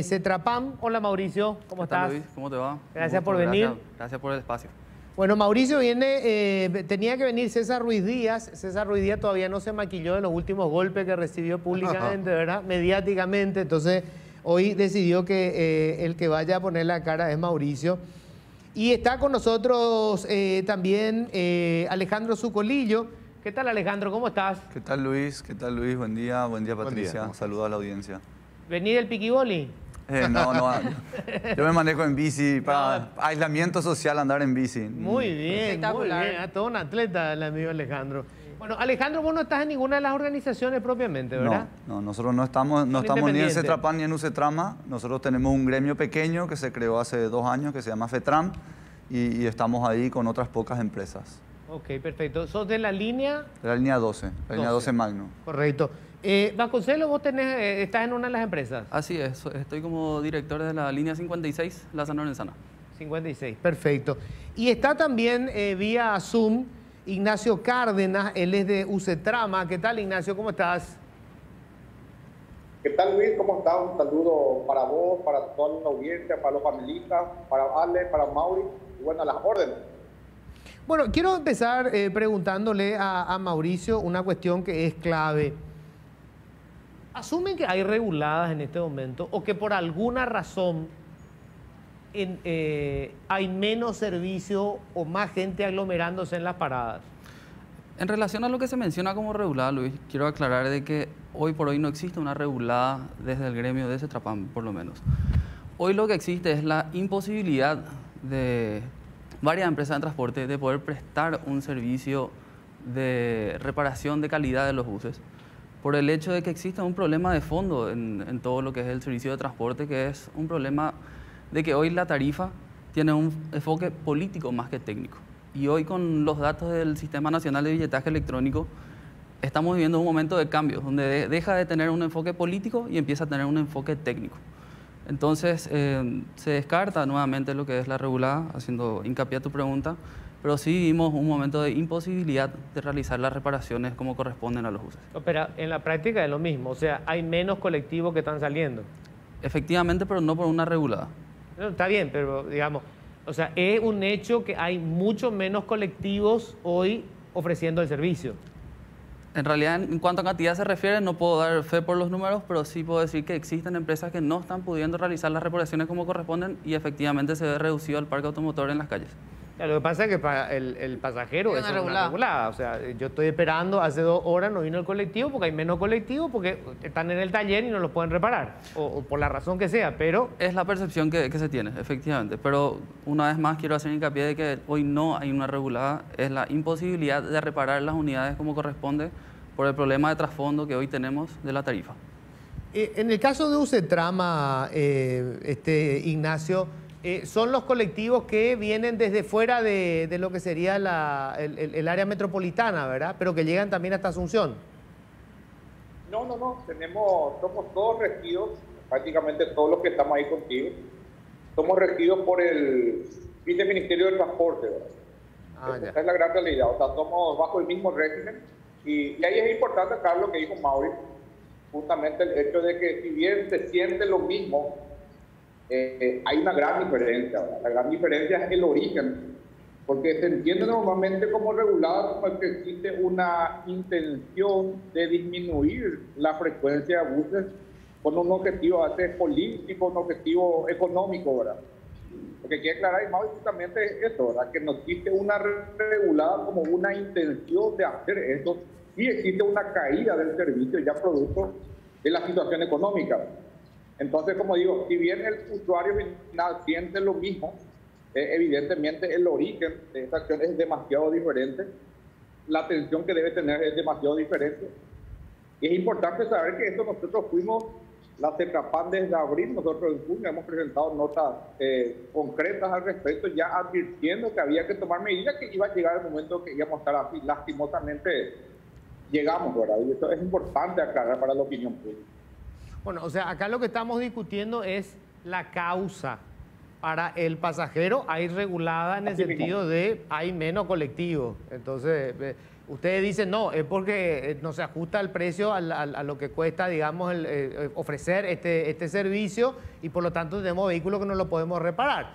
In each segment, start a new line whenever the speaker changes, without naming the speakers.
Cetrapam. Hola Mauricio, ¿cómo
¿Qué tal,
estás?
Luis? ¿Cómo te va?
Gracias por venir.
Gracias por el espacio.
Bueno, Mauricio viene, tenía que venir César Ruiz Díaz. César Ruiz Díaz todavía no se maquilló de los últimos golpes que recibió públicamente, ¿verdad? Mediáticamente. Entonces, hoy decidió que el que vaya a poner la cara es Mauricio. Y está con nosotros también Alejandro Zucolillo. ¿Qué tal, Alejandro? ¿Cómo estás?
¿Qué tal, Luis? ¿Qué tal, Luis? Buen día, Patricia. Saludos a la audiencia.
¿Vení del Piquiboli?
No, yo me manejo en bici para aislamiento social, andar en bici.
Muy bien, muy bien. Todo un atleta el amigo Alejandro. Bueno, Alejandro, vos no estás en ninguna de las organizaciones propiamente, ¿verdad?
No, nosotros no estamos ni en Cetrapam ni en UCETRAMA. Nosotros tenemos un gremio pequeño que se creó hace 2 años que se llama FETRAM y estamos ahí con otras pocas empresas.
Ok, perfecto. ¿Sos de la línea?
De la línea 12, la línea 12 Magno.
Correcto. Vasconcelos, vos estás en una de las empresas.
Así es, estoy como director de la línea 56, La San Lorenzana.
56, perfecto. Y está también vía Zoom Ignacio Cárdenas, él es de UCETRAMA. ¿Qué tal, Ignacio? ¿Cómo estás?
¿Qué tal, Luis? ¿Cómo estás? Un saludo para vos, para toda la audiencia, para los panelistas, para Ale, para Mauri, y bueno, a las órdenes.
Bueno, quiero empezar preguntándole a Mauricio una cuestión que es clave. ¿Asumen que hay reguladas en este momento o que por alguna razón hay menos servicio o más gente aglomerándose en las paradas?
En relación a lo que se menciona como regulada, Luis, quiero aclarar de que hoy por hoy no existe una regulada desde el gremio de Cetrapam, por lo menos. Hoy lo que existe es la imposibilidad de varias empresas de transporte de poder prestar un servicio de reparación de calidad de los buses, por el hecho de que existe un problema de fondo en todo lo que es el servicio de transporte, que es un problema de que hoy la tarifa tiene un enfoque político más que técnico. Y hoy con los datos del Sistema Nacional de Billetaje Electrónico estamos viviendo un momento de cambio, donde deja de tener un enfoque político y empieza a tener un enfoque técnico. Entonces se descarta nuevamente lo que es la regulada, haciendo hincapié a tu pregunta, pero sí vimos un momento de imposibilidad de realizar las reparaciones como corresponden a los buses.
Pero en la práctica es lo mismo, o sea, hay menos colectivos que están saliendo.
Efectivamente, pero no por una regulada.
No, está bien, pero digamos, o sea, es un hecho que hay mucho menos colectivos hoy ofreciendo el servicio.
En realidad, en cuanto a cantidad se refiere, no puedo dar fe por los números, pero sí puedo decir que existen empresas que no están pudiendo realizar las reparaciones como corresponden y efectivamente se ve reducido el parque automotor en las calles.
Lo que pasa es que para el pasajero es una regulada. O sea, yo estoy esperando, hace 2 horas no vino el colectivo porque hay menos colectivos porque están en el taller y no los pueden reparar, o por la razón que sea, pero...
Es la percepción que se tiene, efectivamente, pero una vez más quiero hacer hincapié de que hoy no hay una regulada, es la imposibilidad de reparar las unidades como corresponde por el problema de trasfondo que hoy tenemos de la tarifa.
En el caso de UCETRAMA, Ignacio, son los colectivos que vienen desde fuera de lo que sería el área metropolitana, ¿verdad? Pero que llegan también hasta Asunción.
No, somos todos regidos, prácticamente todos los que estamos ahí contigo, somos regidos por el Viceministerio de Transporte, ¿verdad? Esa es la gran realidad, o sea, somos bajo el mismo régimen, y ahí es importante, Carlos, lo que dijo Mauri, justamente el hecho de que si bien se siente lo mismo, hay una gran diferencia, ¿verdad? La gran diferencia es el origen, porque se entiende normalmente como regulado como que existe una intención de disminuir la frecuencia de buses con un objetivo a veces político, un objetivo económico, ¿verdad? Porque quiere aclarar, y más justamente eso, ¿verdad? Que no existe una regulada como una intención de hacer eso, sí existe una caída del servicio ya producto de la situación económica. Entonces, como digo, si bien el usuario final siente lo mismo, evidentemente el origen de esta acción es demasiado diferente, la atención que debe tener es demasiado diferente. Y es importante saber que esto nosotros fuimos, la Cetrapam desde abril, nosotros en junio hemos presentado notas concretas al respecto, ya advirtiendo que había que tomar medidas, que iba a llegar el momento que íbamos a estar así. Lastimosamente llegamos, ¿verdad? Y eso es importante aclarar para la opinión pública.
Bueno, o sea, acá lo que estamos discutiendo es la causa Para el pasajero hay regulada en el sentido de hay menos colectivos. Entonces, ustedes dicen, no, es porque no se ajusta el precio a lo que cuesta, digamos, ofrecer este servicio y por lo tanto tenemos vehículos que no lo podemos reparar.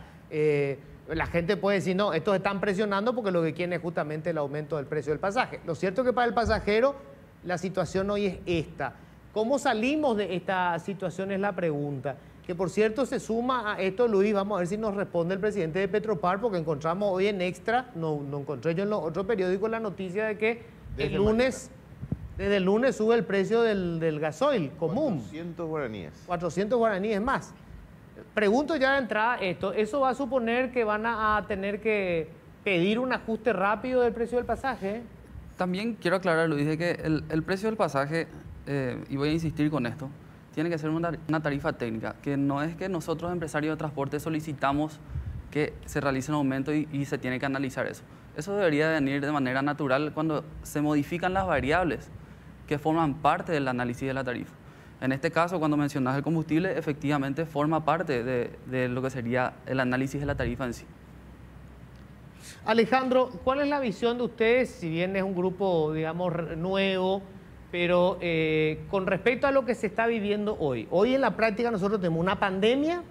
La gente puede decir, no, estos están presionando porque lo que quieren es justamente el aumento del precio del pasaje. Lo cierto es que para el pasajero la situación hoy es esta. ¿Cómo salimos de esta situación? Es la pregunta. Que por cierto se suma a esto, Luis, vamos a ver si nos responde el presidente de Petropar, porque encontramos hoy en Extra, no encontré yo en los otros periódicos la noticia de que desde el lunes sube el precio del gasoil común.
400 guaraníes.
400 guaraníes más. Pregunto ya de entrada esto, ¿eso va a suponer que van a tener que pedir un ajuste rápido del precio del pasaje?
También quiero aclarar, Luis, de que el precio del pasaje, y voy a insistir con esto, tiene que ser una tarifa técnica, que no es que nosotros, empresarios de transporte, solicitamos que se realice un aumento y se tiene que analizar eso. Eso debería venir de manera natural cuando se modifican las variables que forman parte del análisis de la tarifa. En este caso, cuando mencionas el combustible, efectivamente forma parte de lo que sería el análisis de la tarifa en sí.
Alejandro, ¿cuál es la visión de ustedes, si bien es un grupo, digamos, nuevo, pero con respecto a lo que se está viviendo hoy? Hoy en la práctica nosotros tenemos una pandemia,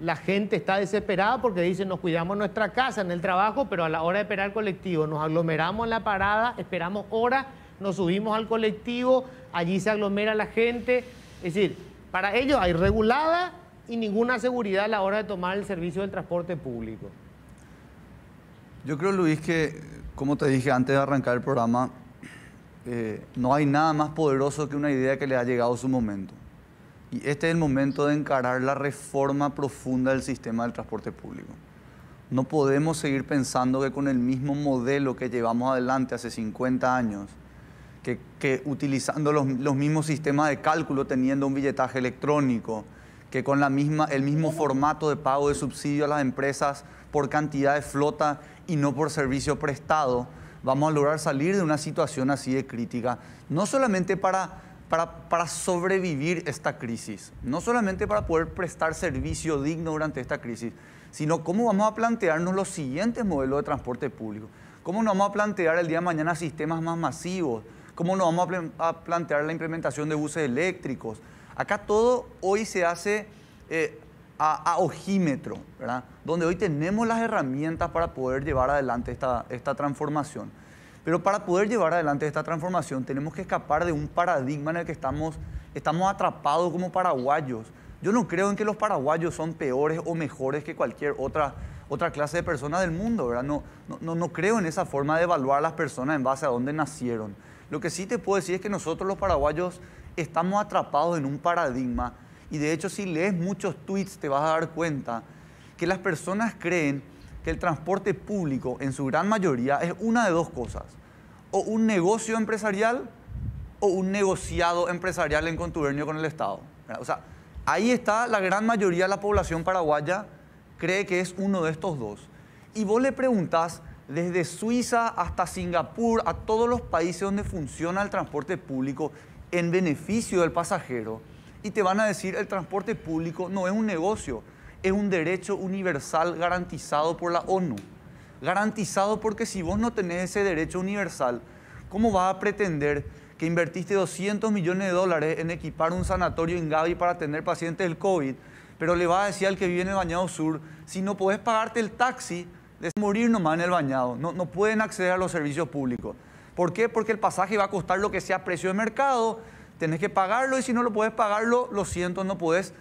la gente está desesperada porque dicen nos cuidamos en nuestra casa, en el trabajo, pero a la hora de esperar el colectivo nos aglomeramos en la parada, esperamos horas, nos subimos al colectivo, allí se aglomera la gente. Es decir, para ellos hay regulada y ninguna seguridad a la hora de tomar el servicio del transporte público.
Yo creo, Luis, que, como te dije antes de arrancar el programa, no hay nada más poderoso que una idea que le ha llegado su momento. Y este es el momento de encarar la reforma profunda del sistema del transporte público. No podemos seguir pensando que con el mismo modelo que llevamos adelante hace 50 años, que utilizando los mismos sistemas de cálculo, teniendo un billetaje electrónico, que con el mismo formato de pago de subsidio a las empresas por cantidad de flota y no por servicio prestado, vamos a lograr salir de una situación así de crítica, no solamente para sobrevivir esta crisis, no solamente para poder prestar servicio digno durante esta crisis, sino cómo vamos a plantearnos los siguientes modelos de transporte público, cómo nos vamos a plantear el día de mañana sistemas más masivos, cómo nos vamos a plantear la implementación de buses eléctricos. Acá todo hoy se hace a ojímetro, ¿verdad? Donde hoy tenemos las herramientas para poder llevar adelante esta transformación. Pero para poder llevar adelante esta transformación tenemos que escapar de un paradigma en el que estamos atrapados como paraguayos. Yo no creo en que los paraguayos son peores o mejores que cualquier otra clase de personas del mundo, ¿verdad? No creo en esa forma de evaluar a las personas en base a dónde nacieron. Lo que sí te puedo decir es que nosotros los paraguayos estamos atrapados en un paradigma. Y de hecho, si lees muchos tweets te vas a dar cuenta que las personas creen que el transporte público, en su gran mayoría, es una de dos cosas. O un negocio empresarial o un negociado empresarial en contubernio con el Estado. O sea, ahí está la gran mayoría de la población paraguaya, cree que es uno de estos dos. Y vos le preguntás, desde Suiza hasta Singapur, a todos los países donde funciona el transporte público en beneficio del pasajero, y te van a decir el transporte público no es un negocio, es un derecho universal garantizado por la ONU. Garantizado porque si vos no tenés ese derecho universal, ¿cómo vas a pretender que invertiste 200 millones de dólares en equipar un sanatorio en Gavi para atender pacientes del COVID, pero le vas a decir al que vive en el Bañado Sur, si no podés pagarte el taxi, de morir nomás en el Bañado, no pueden acceder a los servicios públicos? ¿Por qué? Porque el pasaje va a costar lo que sea precio de mercado, tenés que pagarlo y si no lo podés pagarlo, lo siento, no podés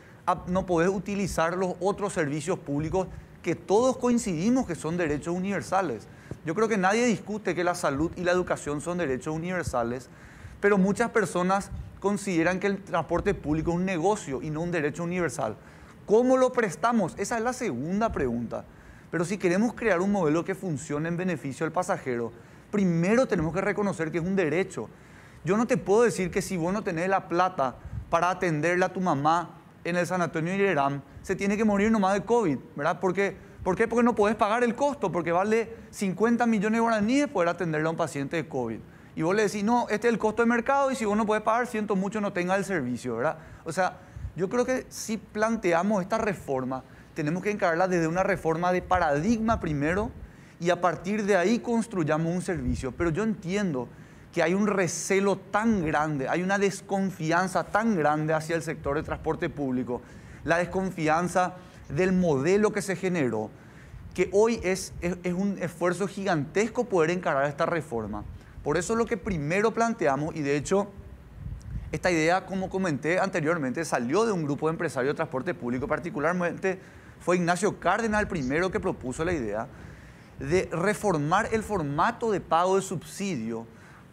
utilizar los otros servicios públicos que todos coincidimos que son derechos universales. Yo creo que nadie discute que la salud y la educación son derechos universales, pero muchas personas consideran que el transporte público es un negocio y no un derecho universal. ¿Cómo lo prestamos? Esa es la segunda pregunta. Pero si queremos crear un modelo que funcione en beneficio del pasajero, primero tenemos que reconocer que es un derecho. Yo no te puedo decir que si vos no tenés la plata para atenderle a tu mamá en el sanatorio de Irán, se tiene que morir nomás de COVID, ¿verdad? ¿Por qué? Porque no podés pagar el costo, porque vale 50 millones de guaraníes poder atenderle a un paciente de COVID. Y vos le decís, no, este es el costo de mercado y si vos no podés pagar, siento mucho, no tenga el servicio, ¿verdad? O sea, yo creo que si planteamos esta reforma, tenemos que encararla desde una reforma de paradigma primero y a partir de ahí construyamos un servicio. Pero yo entiendo que hay un recelo tan grande, hay una desconfianza tan grande hacia el sector de transporte público, la desconfianza del modelo que se generó, que hoy es un esfuerzo gigantesco poder encarar esta reforma. Por eso lo que primero planteamos, y de hecho esta idea, como comenté anteriormente, salió de un grupo de empresarios de transporte público, particularmente fue Ignacio Cárdenas el primero que propuso la idea de reformar el formato de pago de subsidio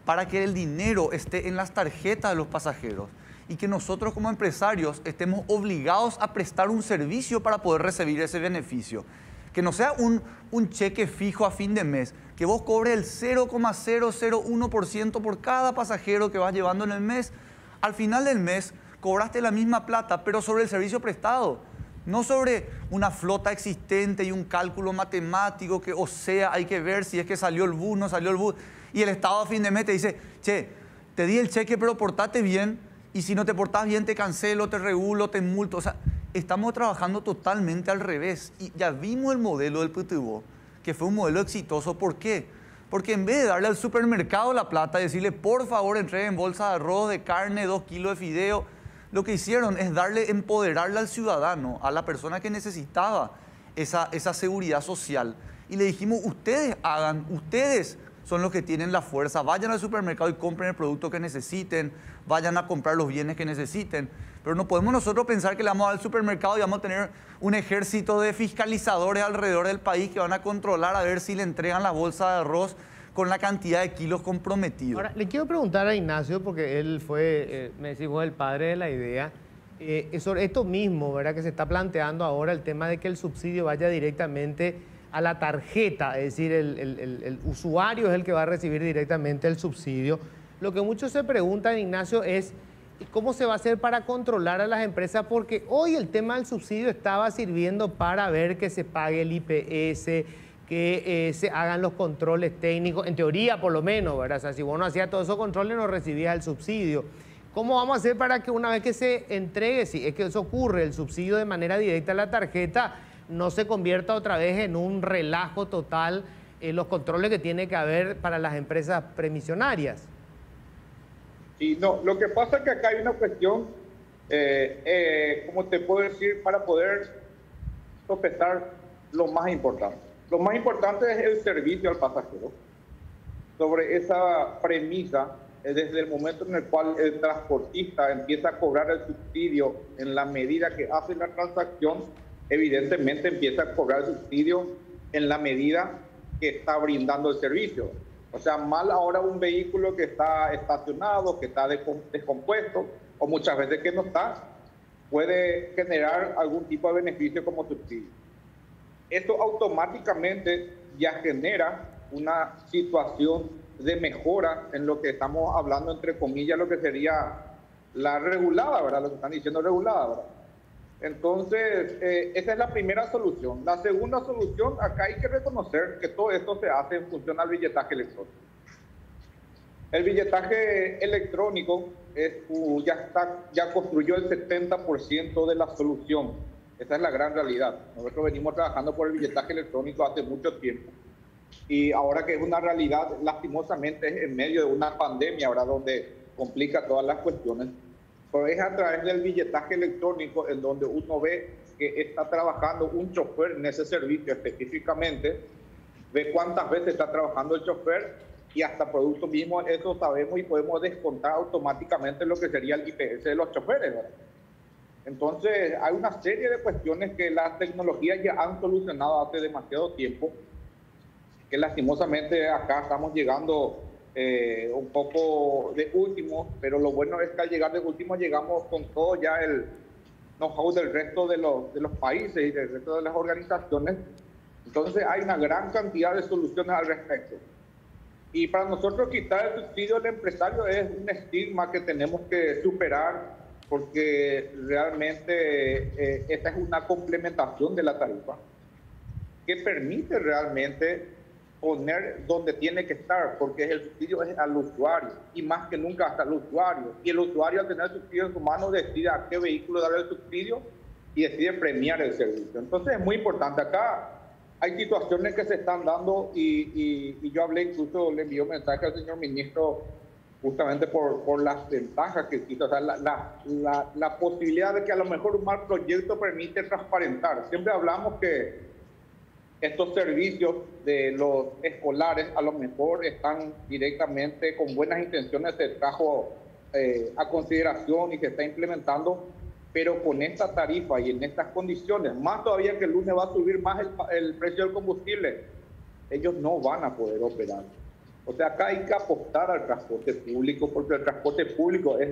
para que el dinero esté en las tarjetas de los pasajeros y que nosotros como empresarios estemos obligados a prestar un servicio para poder recibir ese beneficio. Que no sea un cheque fijo a fin de mes, que vos cobres el 0,001% por cada pasajero que vas llevando en el mes. Al final del mes cobraste la misma plata, pero sobre el servicio prestado, no sobre una flota existente y un cálculo matemático que, o sea, hay que ver si es que salió el bus, no salió el bus. Y el Estado a fin de mes te dice, che, te di el cheque pero portate bien y si no te portás bien te cancelo, te regulo, te multo. O sea, estamos trabajando totalmente al revés. Y ya vimos el modelo del PTU, que fue un modelo exitoso. ¿Por qué? Porque en vez de darle al supermercado la plata y decirle, por favor, entreguen bolsa de arroz, de carne, 2 kilos de fideo, lo que hicieron es empoderarle al ciudadano, a la persona que necesitaba esa seguridad social. Y le dijimos, ustedes hagan, ustedes son los que tienen la fuerza, vayan al supermercado y compren el producto que necesiten, vayan a comprar los bienes que necesiten. Pero no podemos nosotros pensar que le vamos al supermercado y vamos a tener un ejército de fiscalizadores alrededor del país que van a controlar a ver si le entregan la bolsa de arroz con la cantidad de kilos comprometidos.
Ahora, le quiero preguntar a Ignacio, porque él fue, me decimos, el padre de la idea, sobre esto mismo, ¿verdad? Que se está planteando ahora, el tema de que el subsidio vaya directamente a la tarjeta, es decir, el usuario es el que va a recibir directamente el subsidio. Lo que muchos se preguntan, Ignacio, es cómo se va a hacer para controlar a las empresas, porque hoy el tema del subsidio estaba sirviendo para ver que se pague el IPS, que se hagan los controles técnicos, en teoría por lo menos, ¿verdad? O sea, si vos no hacías todos esos controles no recibías el subsidio. ¿Cómo vamos a hacer para que una vez que se entregue, si es que eso ocurre, el subsidio de manera directa a la tarjeta, no se convierta otra vez en un relajo total los controles que tiene que haber para las empresas premisionarias?
Sí, no, lo que pasa es que acá hay una cuestión, como te puedo decir, para poder sopesar lo más importante. Lo más importante es el servicio al pasajero. Sobre esa premisa, desde el momento en el cual el transportista empieza a cobrar el subsidio en la medida que hace la transacción, evidentemente empieza a cobrar el subsidio en la medida que está brindando el servicio. O sea, mal ahora un vehículo que está estacionado, que está descompuesto, o muchas veces que no está, puede generar algún tipo de beneficio como subsidio. Esto automáticamente ya genera una situación de mejora en lo que estamos hablando, entre comillas, lo que sería la regulada, ¿verdad? Lo que están diciendo regulada, ¿verdad? Entonces, esa es la primera solución. La segunda solución, acá hay que reconocer que todo esto se hace en función al billetaje electrónico. El billetaje electrónico ya construyó el 70% de la solución. Esa es la gran realidad. Nosotros venimos trabajando por el billetaje electrónico hace mucho tiempo. Y ahora que es una realidad, lastimosamente es en medio de una pandemia, ¿verdad? Donde complica todas las cuestiones. Pero es a través del billetaje electrónico en donde uno ve que está trabajando un chofer en ese servicio específicamente, ve cuántas veces está trabajando el chofer y hasta producto mismo, eso sabemos y podemos descontar automáticamente lo que sería el IPS de los choferes, ¿verdad? Entonces, hay una serie de cuestiones que las tecnologías ya han solucionado hace demasiado tiempo, que lastimosamente acá estamos llegando un poco de último, pero lo bueno es que al llegar de último llegamos con todo ya el know-how del resto de los países y del resto de las organizaciones. Entonces hay una gran cantidad de soluciones al respecto. Y para nosotros quitar el subsidio al empresario es un estigma que tenemos que superar, porque realmente esta es una complementación de la tarifa que permite realmente poner donde tiene que estar, porque el subsidio es al usuario, y más que nunca hasta el usuario. Y el usuario, al tener el subsidio en su mano, decide a qué vehículo darle el subsidio y decide premiar el servicio. Entonces es muy importante. Acá hay situaciones que se están dando y yo hablé, incluso le envié un mensaje al señor ministro justamente por las ventajas que existen. O sea, la posibilidad de que a lo mejor un mal proyecto permite transparentar. Siempre hablamos que estos servicios de los escolares a lo mejor están directamente con buenas intenciones, se trajo a consideración y se está implementando, pero con esta tarifa y en estas condiciones, más todavía que el lunes va a subir más el precio del combustible, ellos no van a poder operar. O sea, acá hay que apostar al transporte público, porque el transporte público es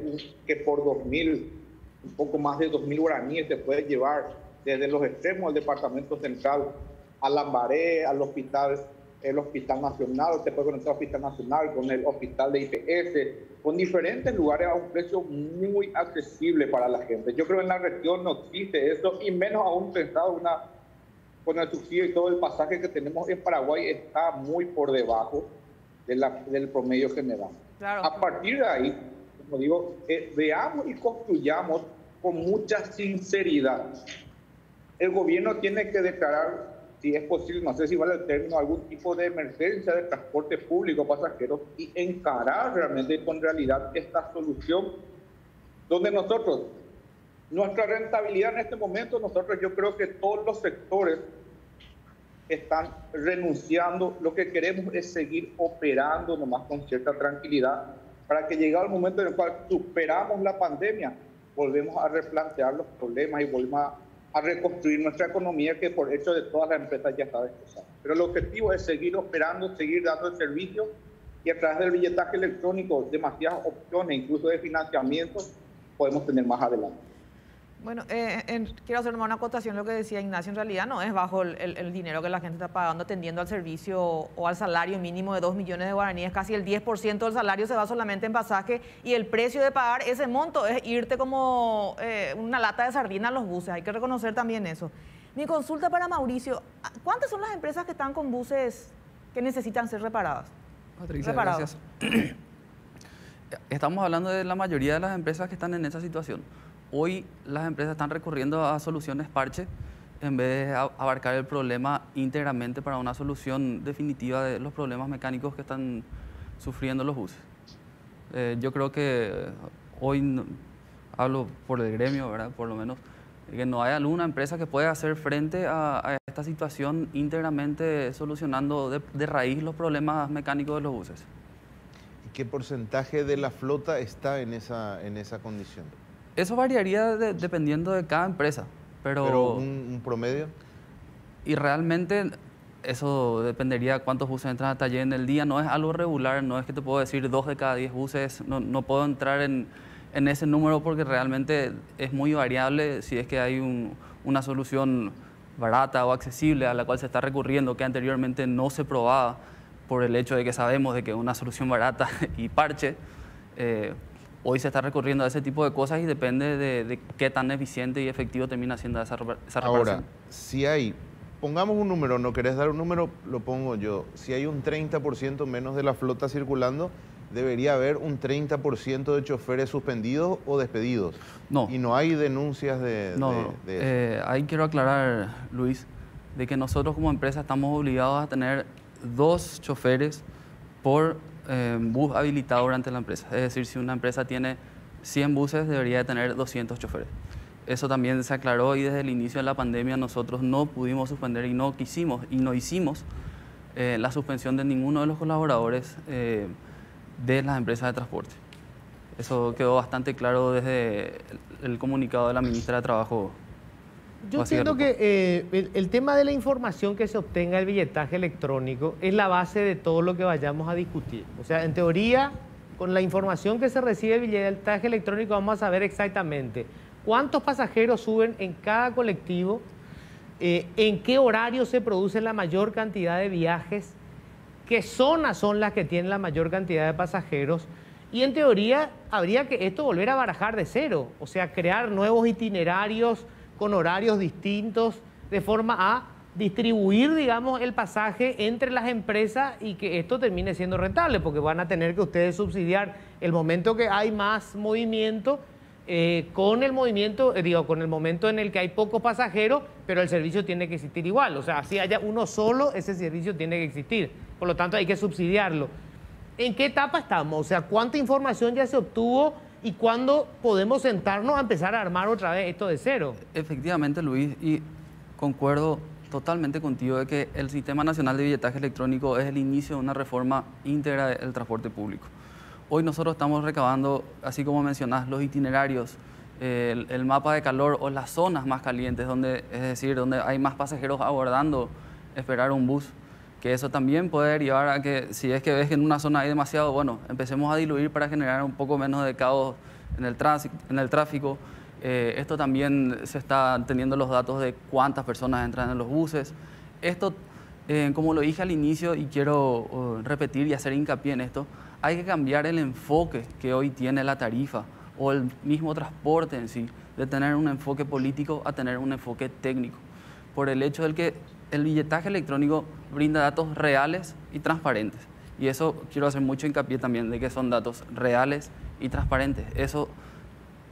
que por 2.000, un poco más de 2.000 guaraníes se puede llevar desde los extremos del departamento central a Lambaré, al hospital, el Hospital Nacional, se puede conectar al Hospital Nacional con el Hospital de IPS, con diferentes lugares a un precio muy accesible para la gente. Yo creo que en la región no existe eso, y menos aún pensado con el subsidio y todo el pasaje que tenemos en Paraguay está muy por debajo del promedio general.
Claro.
A partir de ahí, como digo, veamos y construyamos con mucha sinceridad. El gobierno tiene que declarar, si es posible, no sé si vale el término, algún tipo de emergencia de transporte público pasajeros y encarar realmente con realidad esta solución, donde nosotros, nuestra rentabilidad en este momento, yo creo que todos los sectores están renunciando. Lo que queremos es seguir operando nomás con cierta tranquilidad para que llegado el momento en el cual superamos la pandemia, volvemos a replantear los problemas y volvemos a reconstruir nuestra economía, que por hecho de todas las empresas ya está destrozada. Pero el objetivo es seguir operando, seguir dando el servicio, y a través del billetaje electrónico, demasiadas opciones, incluso de financiamiento, podemos tener más adelante.
Bueno, quiero hacer una acotación, lo que decía Ignacio, en realidad no es bajo el dinero que la gente está pagando atendiendo al servicio o al salario mínimo de 2 millones de guaraníes. Casi el 10% del salario se va solamente en pasaje, y el precio de pagar ese monto es irte como una lata de sardina a los buses. Hay que reconocer también eso. Mi consulta para Mauricio: ¿cuántas son las empresas que están con buses que necesitan ser reparadas?
Patricia, gracias. Estamos hablando de la mayoría de las empresas que están en esa situación. Hoy las empresas están recurriendo a soluciones parche en vez de abarcar el problema íntegramente para una solución definitiva de los problemas mecánicos que están sufriendo los buses. Yo creo que hoy, hablo por el gremio, ¿verdad? Por lo menos, que no hay alguna empresa que pueda hacer frente a esta situación íntegramente solucionando de raíz los problemas mecánicos de los buses.
¿Y qué porcentaje de la flota está en esa condición?
Eso variaría dependiendo de cada empresa, pero
un promedio.
Y realmente eso dependería de cuántos buses entran a taller en el día. No es algo regular, no es que te puedo decir 2 de cada 10 buses. No puedo entrar en ese número porque realmente es muy variable. Si es que hay una solución barata o accesible a la cual se está recurriendo, que anteriormente no se probaba por el hecho de que sabemos de que es una solución barata y parche, hoy se está recurriendo a ese tipo de cosas y depende de qué tan eficiente y efectivo termina siendo esa reparación.
Ahora, si hay, pongamos un número, no querés dar un número, lo pongo yo. Si hay un 30% menos de la flota circulando, debería haber un 30% de choferes suspendidos o despedidos.
No.
Y no hay denuncias de eso.
Ahí quiero aclarar, Luis, de que nosotros como empresa estamos obligados a tener 2 choferes por bus habilitado durante la empresa. Es decir, si una empresa tiene 100 buses, debería de tener 200 choferes. Eso también se aclaró, y desde el inicio de la pandemia nosotros no pudimos suspender y no quisimos y no hicimos la suspensión de ninguno de los colaboradores de las empresas de transporte. Eso quedó bastante claro desde el comunicado de la ministra de Trabajo.
Yo entiendo que el tema de la información que se obtenga del billetaje electrónico es la base de todo lo que vayamos a discutir. O sea, en teoría, con la información que se recibe del billetaje electrónico vamos a saber exactamente cuántos pasajeros suben en cada colectivo, en qué horario se produce la mayor cantidad de viajes, qué zonas son las que tienen la mayor cantidad de pasajeros, y en teoría habría que esto volver a barajar de cero, o sea, crear nuevos itinerarios con horarios distintos, de forma a distribuir, digamos, el pasaje entre las empresas y que esto termine siendo rentable, porque van a tener que ustedes subsidiar el momento que hay más movimiento, con el movimiento, con el momento en el que hay pocos pasajeros, pero el servicio tiene que existir igual. O sea, si haya uno solo, ese servicio tiene que existir. Por lo tanto, hay que subsidiarlo. ¿En qué etapa estamos? O sea, ¿cuánta información ya se obtuvo y cuándo podemos sentarnos a empezar a armar otra vez esto de cero?
Efectivamente, Luis, y concuerdo totalmente contigo de que el Sistema Nacional de Billetaje Electrónico es el inicio de una reforma íntegra del transporte público. Hoy nosotros estamos recabando, así como mencionás, los itinerarios, el mapa de calor o las zonas más calientes, es decir, donde hay más pasajeros aguardando esperar un bus, que eso también puede derivar a que si es que ves que en una zona hay demasiado, bueno, empecemos a diluir para generar un poco menos de caos en el tráfico. Esto también se está teniendo los datos de cuántas personas entran en los buses. Esto, como lo dije al inicio y quiero repetir y hacer hincapié en esto, hay que cambiar el enfoque que hoy tiene la tarifa o el mismo transporte en sí, de tener un enfoque político a tener un enfoque técnico, por el hecho de que el billetaje electrónico brinda datos reales y transparentes. Y eso quiero hacer mucho hincapié también, de que son datos reales y transparentes. Eso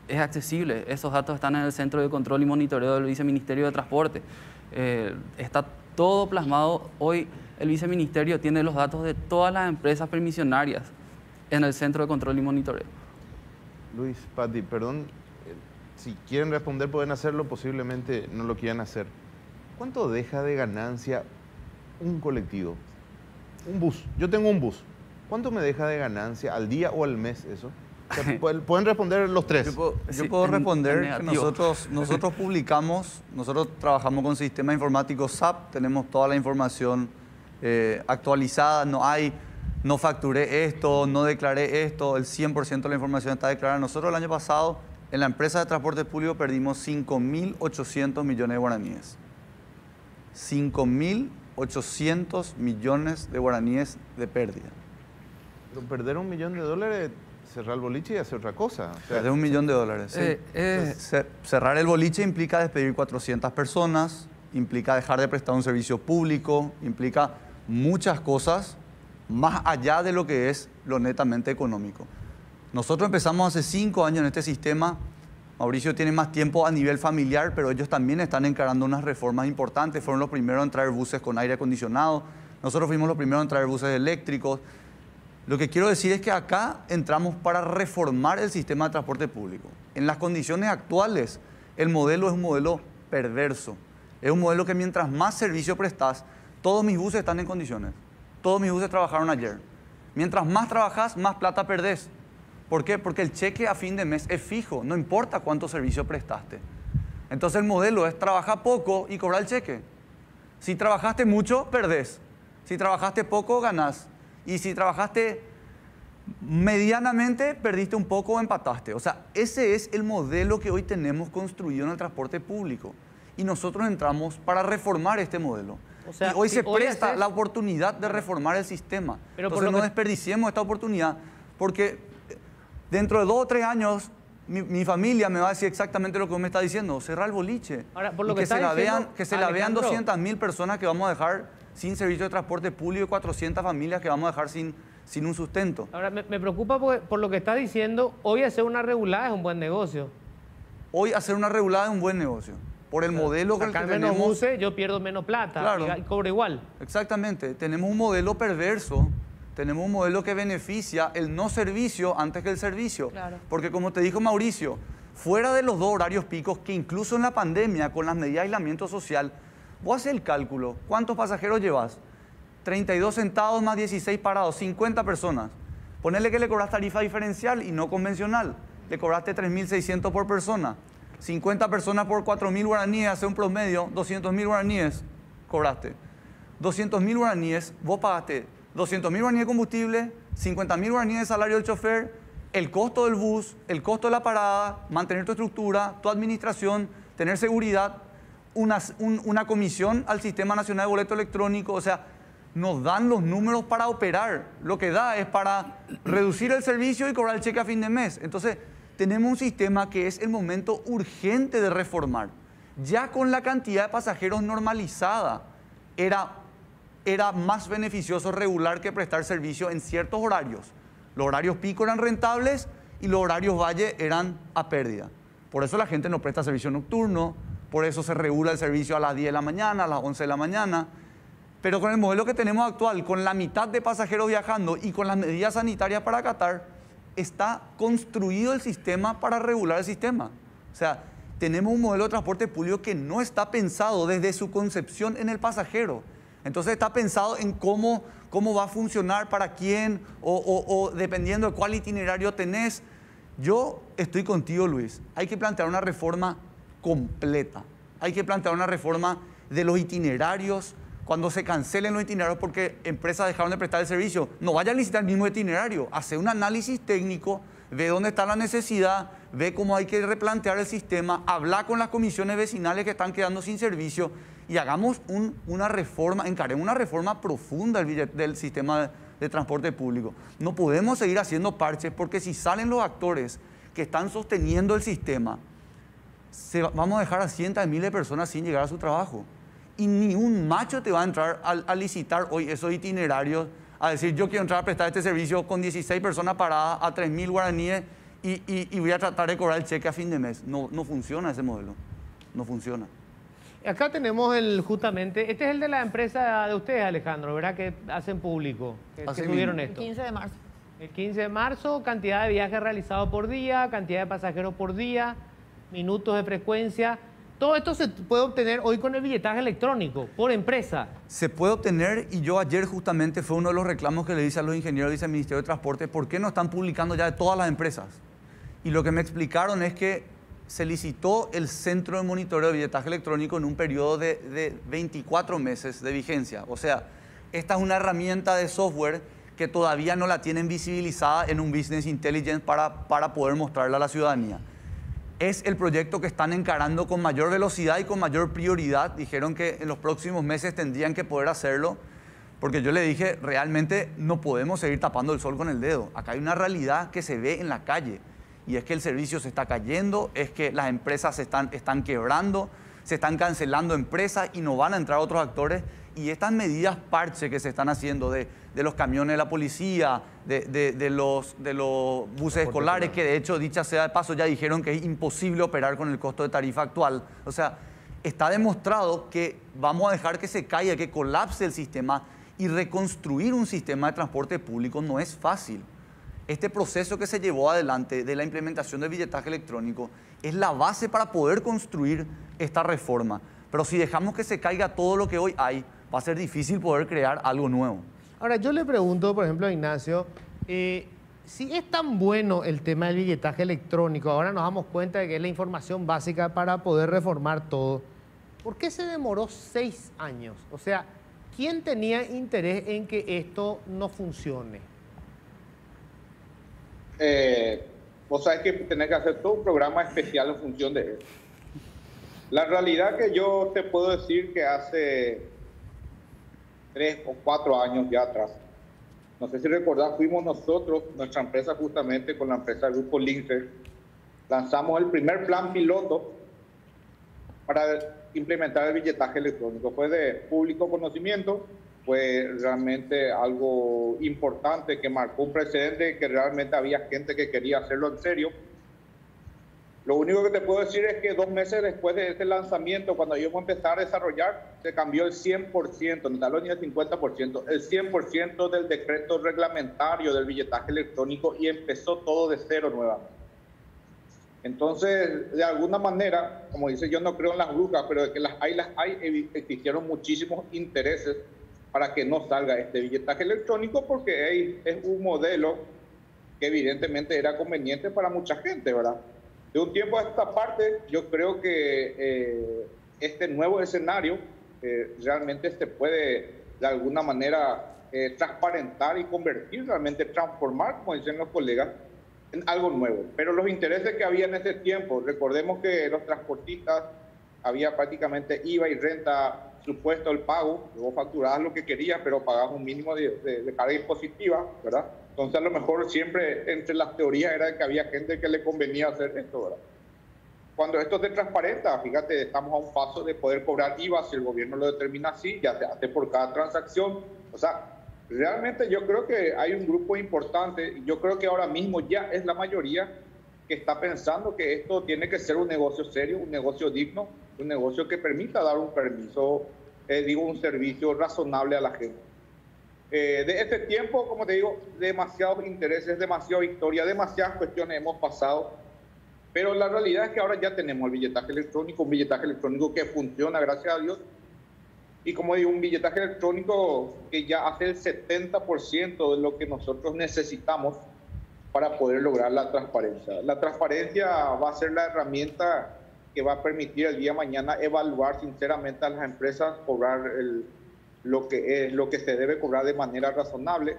es accesible, esos datos están en el Centro de Control y Monitoreo del Viceministerio de Transporte. Está todo plasmado. Hoy el Viceministerio tiene los datos de todas las empresas permisionarias en el Centro de Control y Monitoreo.
Luis, Pati, perdón, si quieren responder pueden hacerlo, posiblemente no lo quieran hacer. ¿Cuánto deja de ganancia un colectivo? Un bus. Yo tengo un bus. ¿Cuánto me deja de ganancia al día o al mes eso? O sea, pueden responder los tres.
Yo puedo responder que nosotros publicamos, nosotros trabajamos con sistema informático SAP, tenemos toda la información actualizada, no facturé esto, no declaré esto, el 100% de la información está declarada. Nosotros el año pasado en la empresa de transporte público perdimos 5.800 millones de guaraníes. 5.800 millones de guaraníes de pérdida.
Pero perder $1 millón, cerrar el boliche y hacer otra cosa. O sea,
perder $1 millón, sí. Cerrar el boliche implica despedir 400 personas, implica dejar de prestar un servicio público, implica muchas cosas más allá de lo que es lo netamente económico. Nosotros empezamos hace 5 años en este sistema. Mauricio tiene más tiempo a nivel familiar, pero ellos también están encarando unas reformas importantes. Fueron los primeros en traer buses con aire acondicionado. Nosotros fuimos los primeros en traer buses eléctricos. Lo que quiero decir es que acá entramos para reformar el sistema de transporte público. En las condiciones actuales, el modelo es un modelo perverso. Es un modelo que mientras más servicio prestas, todos mis buses están en condiciones. Todos mis buses trabajaron ayer. Mientras más trabajas, más plata perdés. ¿Por qué? Porque el cheque a fin de mes es fijo, no importa cuánto servicio prestaste. Entonces el modelo es trabajar poco y cobrar el cheque. Si trabajaste mucho, perdés. Si trabajaste poco, ganás. Y si trabajaste medianamente, perdiste un poco o empataste. O sea, ese es el modelo que hoy tenemos construido en el transporte público. Y nosotros entramos para reformar este modelo. O sea, y hoy se presta la oportunidad de reformar el sistema. Pero entonces no desperdiciemos esta oportunidad, porque dentro de 2 o 3 años mi familia me va a decir exactamente lo que vos me está diciendo, cerrar el boliche. Ahora, por lo que se la vean 200.000 personas que vamos a dejar sin servicio de transporte público y 400 familias que vamos a dejar sin un sustento.
Ahora, me preocupa porque, por lo que está diciendo, hoy hacer una regulada es un buen negocio.
Hoy hacer una regulada es un buen negocio. Por el modelo que tenemos.
Menos buses, yo pierdo menos plata, claro, y cobro igual.
Exactamente. Tenemos un modelo perverso, tenemos un modelo que beneficia el no servicio antes que el servicio. Claro. Porque como te dijo Mauricio, fuera de los 2 horarios picos, que incluso en la pandemia, con las medidas de aislamiento social, vos haces el cálculo, ¿cuántos pasajeros llevas? 32 sentados más 16 parados, 50 personas. Ponele que le cobras tarifa diferencial y no convencional. Le cobraste 3.600 por persona. 50 personas por 4.000 guaraníes, hace un promedio, 200.000 guaraníes cobraste. 200.000 guaraníes, vos pagaste 200.000 guaraníes de combustible, 50.000 guaraníes de salario del chofer, el costo del bus, el costo de la parada, mantener tu estructura, tu administración, tener seguridad, una comisión al Sistema Nacional de Boleto Electrónico. O sea, nos dan los números para operar. Lo que da es para reducir el servicio y cobrar el cheque a fin de mes. Entonces, tenemos un sistema que es el momento urgente de reformar. Ya con la cantidad de pasajeros normalizada, era más beneficioso regular que prestar servicio en ciertos horarios. Los horarios pico eran rentables y los horarios valle eran a pérdida. Por eso la gente no presta servicio nocturno, por eso se regula el servicio a las 10 de la mañana, a las 11 de la mañana. Pero con el modelo que tenemos actual, con la mitad de pasajeros viajando y con las medidas sanitarias para acatar, está construido el sistema para regular el sistema. O sea, tenemos un modelo de transporte público que no está pensado desde su concepción en el pasajero. Entonces está pensado en cómo va a funcionar, para quién, o dependiendo de cuál itinerario tenés. Yo estoy contigo, Luis. Hay que plantear una reforma completa. Hay que plantear una reforma de los itinerarios. Cuando se cancelen los itinerarios porque empresas dejaron de prestar el servicio, no vaya a licitar el mismo itinerario. Hace un análisis técnico, ve dónde está la necesidad, ve cómo hay que replantear el sistema, habla con las comisiones vecinales que están quedando sin servicio y hagamos una reforma, encaremos una reforma profunda del sistema de transporte público. No podemos seguir haciendo parches porque si salen los actores que están sosteniendo el sistema, vamos a dejar a cientos de miles de personas sin llegar a su trabajo. Y ni un macho te va a entrar a licitar hoy esos itinerarios, a decir yo quiero entrar a prestar este servicio con 16 personas paradas a 3.000 guaraníes y voy a tratar de cobrar el cheque a fin de mes. No funciona ese modelo, no funciona.
Acá tenemos justamente, este es el de la empresa de ustedes, Alejandro, ¿verdad? Que hacen público, que tuvieron esto.
El 15 de marzo.
El 15 de marzo, cantidad de viajes realizados por día, cantidad de pasajeros por día, minutos de frecuencia. Todo esto se puede obtener hoy con el billetaje electrónico, por empresa.
Se puede obtener, y yo ayer justamente fue uno de los reclamos que le hice a los ingenieros, dice el Ministerio de Transporte, ¿por qué no están publicando ya de todas las empresas? Y lo que me explicaron es que se licitó el centro de monitoreo de billetaje electrónico en un periodo de 24 meses de vigencia. O sea, esta es una herramienta de software que todavía no la tienen visibilizada en un Business Intelligence para poder mostrarla a la ciudadanía. Es el proyecto que están encarando con mayor velocidad y con mayor prioridad. Dijeron que en los próximos meses tendrían que poder hacerlo, porque yo le dije, realmente no podemos seguir tapando el sol con el dedo. Acá hay una realidad que se ve en la calle, y es que el servicio se está cayendo, es que las empresas están quebrando, se están cancelando empresas y no van a entrar otros actores. Y estas medidas parche que se están haciendo de los camiones de la policía, de los buses escolares, que de hecho, dicha sea de paso, ya dijeron que es imposible operar con el costo de tarifa actual. O sea, está demostrado que vamos a dejar que se caiga, que colapse el sistema, y reconstruir un sistema de transporte público no es fácil. Este proceso que se llevó adelante de la implementación del billetaje electrónico es la base para poder construir esta reforma. Pero si dejamos que se caiga todo lo que hoy hay, va a ser difícil poder crear algo nuevo.
Ahora, yo le pregunto, por ejemplo, a Ignacio, si es tan bueno el tema del billetaje electrónico, ahora nos damos cuenta de que es la información básica para poder reformar todo, ¿por qué se demoró 6 años? O sea, ¿quién tenía interés en que esto no funcione?
Vos sabés que tenés que hacer todo un programa especial en función de eso. La realidad que yo te puedo decir que hace 3 o 4 años ya atrás, no sé si recordás, fuimos nosotros, nuestra empresa justamente con la empresa Grupo Lince, lanzamos el primer plan piloto para implementar el billetaje electrónico. Fue de público conocimiento, fue realmente algo importante que marcó un precedente, que realmente había gente que quería hacerlo en serio. Lo único que te puedo decir es que 2 meses después de este lanzamiento, cuando íbamos a empezar a desarrollar, se cambió el 100%, ni tal ni el 50%, el 100% del decreto reglamentario del billetaje electrónico, y empezó todo de cero nuevamente. Entonces, de alguna manera, como dice, yo no creo en las brujas, pero de que las hay, existieron muchísimos intereses para que no salga este billetaje electrónico, porque es un modelo que evidentemente era conveniente para mucha gente, ¿verdad? De un tiempo a esta parte, yo creo que este nuevo escenario realmente se puede de alguna manera transparentar y convertir, realmente transformar, como dicen los colegas, en algo nuevo. Pero los intereses que había en ese tiempo, recordemos que los transportistas había prácticamente IVA y renta supuesto el pago, luego facturabas lo que querías, pero pagabas un mínimo de carga impositiva, ¿verdad? Entonces a lo mejor siempre entre las teorías era que había gente que le convenía hacer esto, ¿verdad? Cuando esto se transparenta, fíjate, estamos a un paso de poder cobrar IVA, si el gobierno lo determina así, ya se hace por cada transacción. O sea, Realmente yo creo que hay un grupo importante, yo creo que ahora mismo ya es la mayoría que está pensando que esto tiene que ser un negocio serio, un negocio digno, un negocio que permita dar un permiso, un servicio razonable a la gente. De este tiempo, como te digo, demasiados intereses, demasiada historia, demasiadas cuestiones hemos pasado, pero la realidad es que ahora ya tenemos el billetaje electrónico, un billetaje electrónico que funciona, gracias a Dios, y como digo, un billetaje electrónico que ya hace el 70% de lo que nosotros necesitamos para poder lograr la transparencia. La transparencia va a ser la herramienta que va a permitir el día de mañana evaluar sinceramente a las empresas, cobrar lo que se debe cobrar de manera razonable,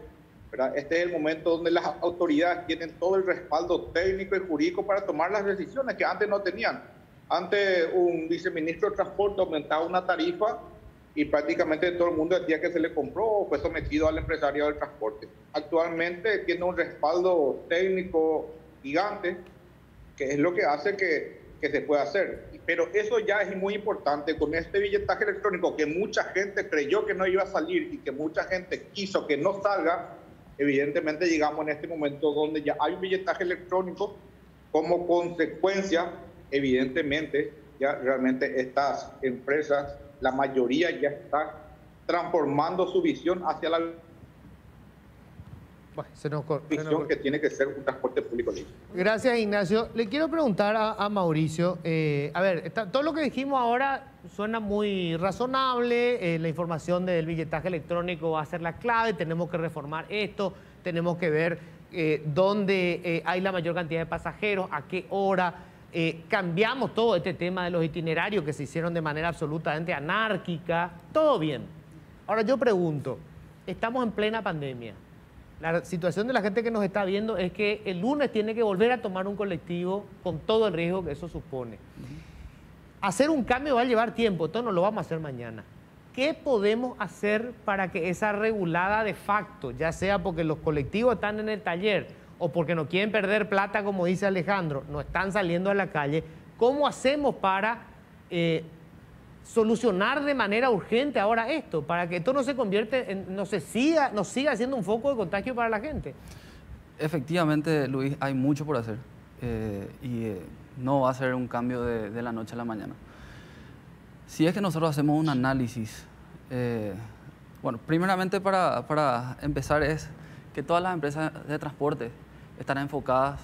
¿verdad? Este es el momento donde las autoridades tienen todo el respaldo técnico y jurídico para tomar las decisiones que antes no tenían. Antes un viceministro de Transporte aumentaba una tarifa y prácticamente todo el mundo decía que se le compró o fue sometido al empresario del transporte. Actualmente tiene un respaldo técnico gigante, que es lo que hace que se pueda hacer. Pero eso ya es muy importante con este billetaje electrónico que mucha gente creyó que no iba a salir y que mucha gente quiso que no salga. Evidentemente llegamos en este momento donde ya hay un billetaje electrónico. Como consecuencia, evidentemente, ya realmente estas empresas, la mayoría ya está transformando su visión hacia la visión que tiene que ser un transporte público libre.
Gracias, Ignacio. Le quiero preguntar a Mauricio, a ver, todo lo que dijimos ahora suena muy razonable, la información del billetaje electrónico va a ser la clave, tenemos que reformar esto, tenemos que ver dónde hay la mayor cantidad de pasajeros, a qué hora. Cambiamos todo este tema de los itinerarios que se hicieron de manera absolutamente anárquica, todo bien. Ahora yo pregunto, estamos en plena pandemia, la situación de la gente que nos está viendo es que el lunes tiene que volver a tomar un colectivo con todo el riesgo que eso supone. Hacer un cambio va a llevar tiempo, esto no lo vamos a hacer mañana. ¿Qué podemos hacer para que esa regulada de facto, ya sea porque los colectivos están en el taller o porque no quieren perder plata, como dice Alejandro, no están saliendo a la calle, cómo hacemos para solucionar de manera urgente ahora esto, para que esto no se convierta en, no siga siendo un foco de contagio para la gente?
Efectivamente, Luis, hay mucho por hacer y no va a ser un cambio de la noche a la mañana. Si es que nosotros hacemos un análisis, bueno, primeramente para empezar es que todas las empresas de transporte están enfocadas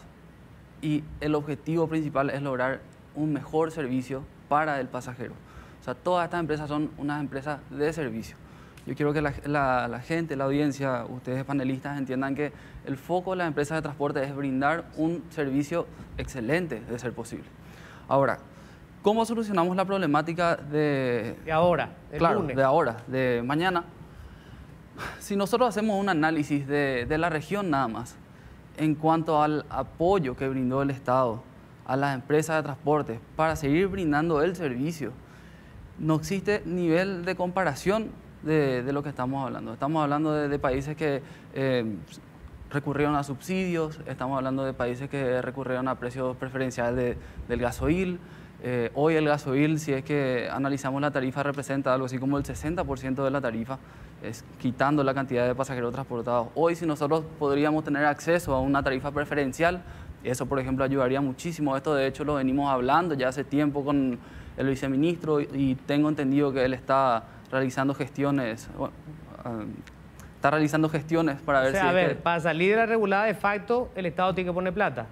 y el objetivo principal es lograr un mejor servicio para el pasajero. O sea, todas estas empresas son unas empresas de servicio. Yo quiero que la gente, la audiencia, ustedes panelistas entiendan que el foco de las empresas de transporte es brindar un servicio excelente, de ser posible. Ahora, ¿cómo solucionamos la problemática de
ahora,
claro,
lunes?
De ahora, de mañana? Si nosotros hacemos un análisis de la región nada más, en cuanto al apoyo que brindó el Estado a las empresas de transporte para seguir brindando el servicio, no existe nivel de comparación de lo que estamos hablando. Estamos hablando de países que recurrieron a subsidios, estamos hablando de países que recurrieron a precios preferenciales del gasoil. Hoy el gasoil, si es que analizamos la tarifa, representa algo así como el 60% de la tarifa, quitando la cantidad de pasajeros transportados. Hoy, si nosotros podríamos tener acceso a una tarifa preferencial, eso, por ejemplo, ayudaría muchísimo. Esto, de hecho, lo venimos hablando ya hace tiempo con el viceministro y tengo entendido que él está realizando gestiones, para ver si...
A ver, para salir de la regulada de facto, el Estado tiene que poner plata.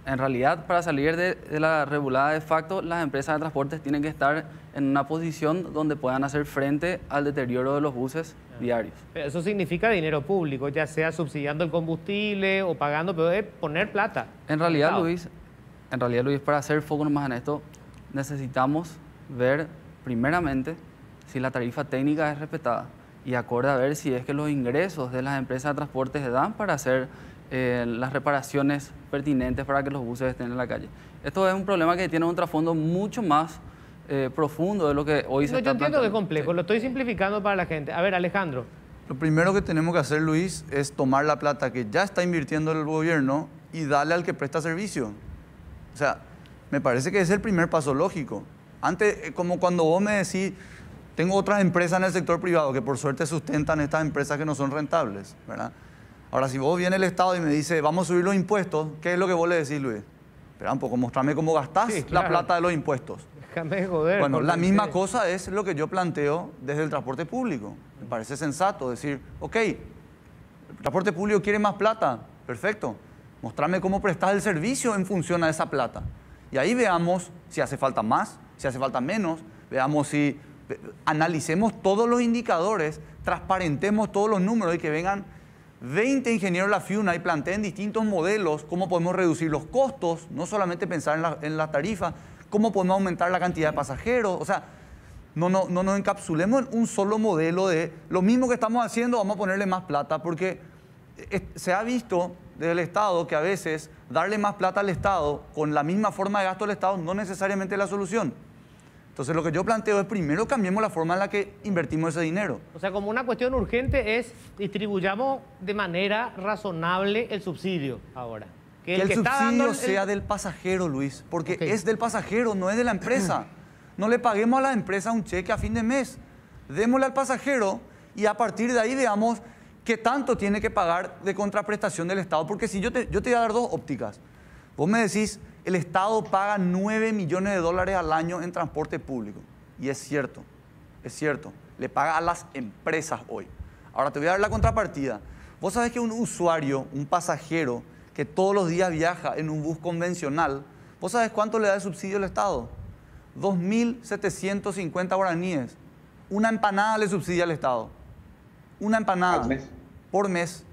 En realidad, para salir de la regulada de facto, las empresas de transportes tienen que estar en una posición donde puedan hacer frente al deterioro de los buses diarios.
Pero eso significa dinero público, ya sea subsidiando el combustible o pagando, pero es poner plata.
En realidad, Luis, para hacer foco más en esto, necesitamos ver primeramente si la tarifa técnica es respetada y acorde a ver si es que los ingresos de las empresas de transportes dan para hacer las reparaciones pertinentes para que los buses estén en la calle. Esto es un problema que tiene un trasfondo mucho más profundo de lo que hoy se está planteando.
Yo entiendo que es complejo, sí. Lo estoy simplificando para la gente. A ver, Alejandro.
Lo primero que tenemos que hacer, Luis, es tomar la plata que ya está invirtiendo el gobierno y darle al que presta servicio. O sea, me parece que es el primer paso lógico. Antes, como cuando vos me decís, Tengo otras empresas en el sector privado que por suerte sustentan estas empresas que no son rentables, ¿verdad? Ahora, si vos viene el Estado y me dice, vamos a subir los impuestos, ¿qué es lo que vos le decís, Luis? Espera un poco, mostrame cómo gastás la plata de los impuestos.
Déjame joder.
Bueno, la misma cosa es lo que yo planteo desde el transporte público. Me parece sensato decir, ok, el transporte público quiere más plata, perfecto. Mostrame cómo prestás el servicio en función a esa plata. Y ahí veamos si hace falta más, si hace falta menos, veamos si analicemos todos los indicadores, transparentemos todos los números y que vengan 20 ingenieros de la FIUNA y planteen distintos modelos, cómo podemos reducir los costos, no solamente pensar en la tarifa, cómo podemos aumentar la cantidad de pasajeros. O sea, no nos encapsulemos en un solo modelo de lo mismo que estamos haciendo, vamos a ponerle más plata, porque se ha visto desde el Estado que a veces darle más plata al Estado con la misma forma de gasto del Estado no necesariamente es la solución. Entonces, lo que yo planteo es primero cambiemos la forma en la que invertimos ese dinero.
O sea, como una cuestión urgente es distribuyamos de manera razonable el subsidio ahora.
Que el subsidio sea del pasajero, Luis, porque es del pasajero, no es de la empresa. No le paguemos a la empresa un cheque a fin de mes. Démosle al pasajero y a partir de ahí veamos qué tanto tiene que pagar de contraprestación del Estado. Porque si yo te voy a dar dos ópticas. Vos me decís, el Estado paga 9 millones de dólares al año en transporte público. Y es cierto, le paga a las empresas hoy. Ahora te voy a dar la contrapartida. Vos sabés que un usuario, un pasajero, que todos los días viaja en un bus convencional, ¿vos sabés cuánto le da de subsidio el Estado? 2.750 guaraníes. Una empanada le subsidia al Estado. Una empanada por mes.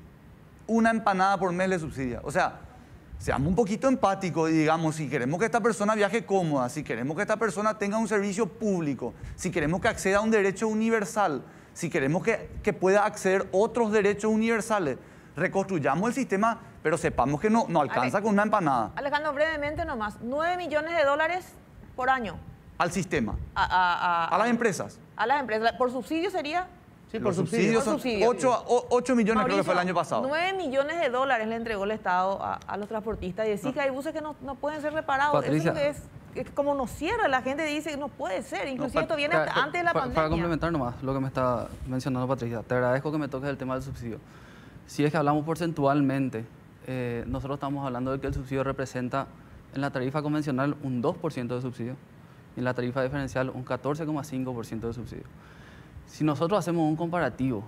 Una empanada por mes le subsidia. O sea, seamos un poquito empáticos y digamos, si queremos que esta persona viaje cómoda, si queremos que esta persona tenga un servicio público, si queremos que acceda a un derecho universal, si queremos que pueda acceder a otros derechos universales, reconstruyamos el sistema, pero sepamos que no alcanza con una empanada.
Alejandro, brevemente nomás, 9 millones de dólares por año.
Al sistema. A las empresas.
A las empresas. ¿Por subsidio sería?
Sí, por subsidio.
Son 8 millones, Mauricio, creo que fue el año pasado.
9 millones de dólares le entregó el Estado a los transportistas y decís que hay buses que no pueden ser reparados.
Patricia,
eso es como nos cierra, la gente dice que no puede ser, inclusive esto viene antes de la pandemia.
Para complementar nomás lo que me está mencionando Patricia, te agradezco que me toques el tema del subsidio. Si es que hablamos porcentualmente, nosotros estamos hablando de que el subsidio representa en la tarifa convencional un 2% de subsidio y en la tarifa diferencial un 14,5% de subsidio. Si nosotros hacemos un comparativo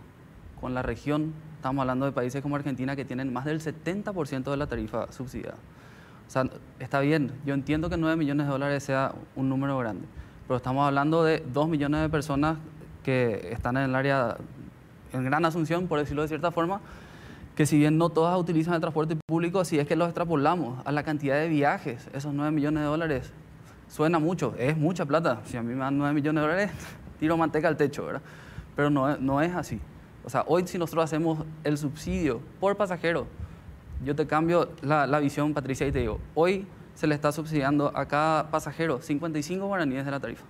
con la región, estamos hablando de países como Argentina que tienen más del 70% de la tarifa subsidiada. O sea, está bien, yo entiendo que 9 millones de dólares sea un número grande, pero estamos hablando de 2 millones de personas que están en el área, en Gran Asunción, por decirlo de cierta forma, que si bien no todas utilizan el transporte público, si es que los extrapolamos a la cantidad de viajes, esos 9 millones de dólares, suena mucho, es mucha plata. Si a mí me dan 9 millones de dólares, tiro manteca al techo, ¿verdad? Pero no es así. O sea, hoy si nosotros hacemos el subsidio por pasajero, yo te cambio la visión, Patricia, y te digo, hoy se le está subsidiando a cada pasajero 55 guaraníes de la tarifa.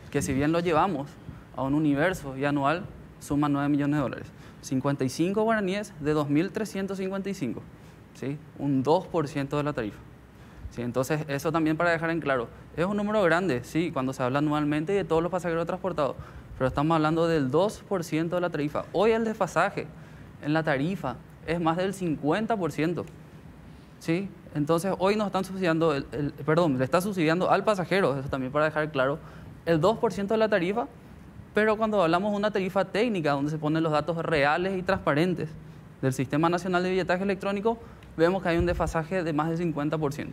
Que si bien lo llevamos a un universo y anual, suma 9 millones de dólares. 55 guaraníes de 2.355, ¿sí? Un 2% de la tarifa. ¿Sí? Entonces, eso también para dejar en claro, es un número grande, sí, cuando se habla anualmente de todos los pasajeros transportados, pero estamos hablando del 2% de la tarifa. Hoy el desfasaje en la tarifa es más del 50%, ¿sí? Entonces, hoy nos están subsidiando, le está subsidiando al pasajero, eso también para dejar claro, el 2% de la tarifa, pero cuando hablamos de una tarifa técnica donde se ponen los datos reales y transparentes del Sistema Nacional de Billetaje Electrónico, vemos que hay un desfasaje de más del 50%.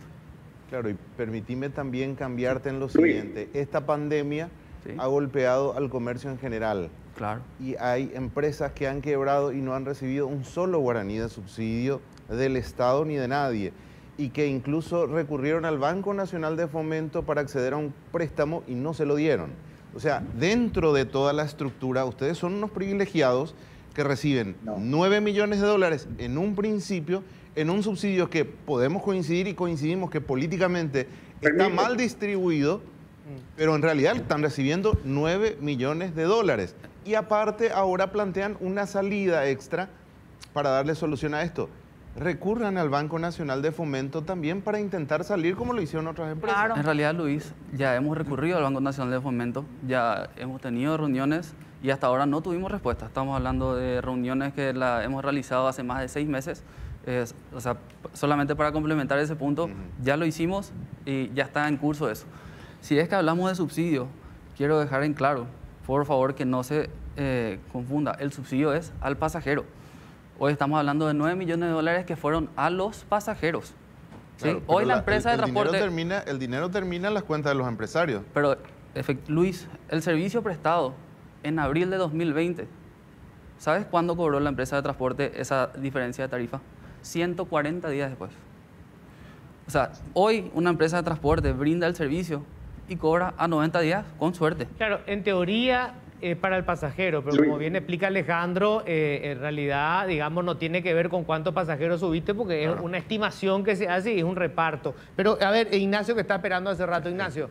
Claro, y permitime también cambiarte en lo siguiente. Esta pandemia ha golpeado al comercio en general.
Claro.
Y hay empresas que han quebrado y no han recibido un solo guaraní de subsidio del Estado ni de nadie. Y que incluso recurrieron al Banco Nacional de Fomento para acceder a un préstamo y no se lo dieron. O sea, dentro de toda la estructura, ustedes son unos privilegiados que reciben 9 millones de dólares en un principio, en un subsidio que podemos coincidir y coincidimos que políticamente está mal distribuido, pero en realidad están recibiendo 9 millones de dólares. Y aparte ahora plantean una salida extra para darle solución a esto. recurran al Banco Nacional de Fomento también para intentar salir como lo hicieron otras empresas.
Claro.
En realidad, Luis, ya hemos recurrido al Banco Nacional de Fomento, ya hemos tenido reuniones y hasta ahora no tuvimos respuesta. Estamos hablando de reuniones que la hemos realizado hace más de 6 meses. O sea, solamente para complementar ese punto, ya lo hicimos y ya está en curso eso. Si es que hablamos de subsidio, quiero dejar en claro, por favor, que no se confunda. El subsidio es al pasajero. Hoy estamos hablando de 9 millones de dólares que fueron a los pasajeros. ¿Sí?
Claro,
Hoy la empresa de transporte...
El dinero termina en las cuentas de los empresarios.
Pero, Luis, el servicio prestado en abril de 2020, ¿sabes cuándo cobró la empresa de transporte esa diferencia de tarifa? 140 días después. O sea, hoy una empresa de transporte brinda el servicio y cobra a 90 días, con suerte.
Claro, en teoría para el pasajero, pero como bien explica Alejandro, en realidad, digamos, no tiene que ver con cuántos pasajeros subiste porque es una estimación que se hace y es un reparto. Pero, a ver, Ignacio que está esperando hace rato. Ignacio.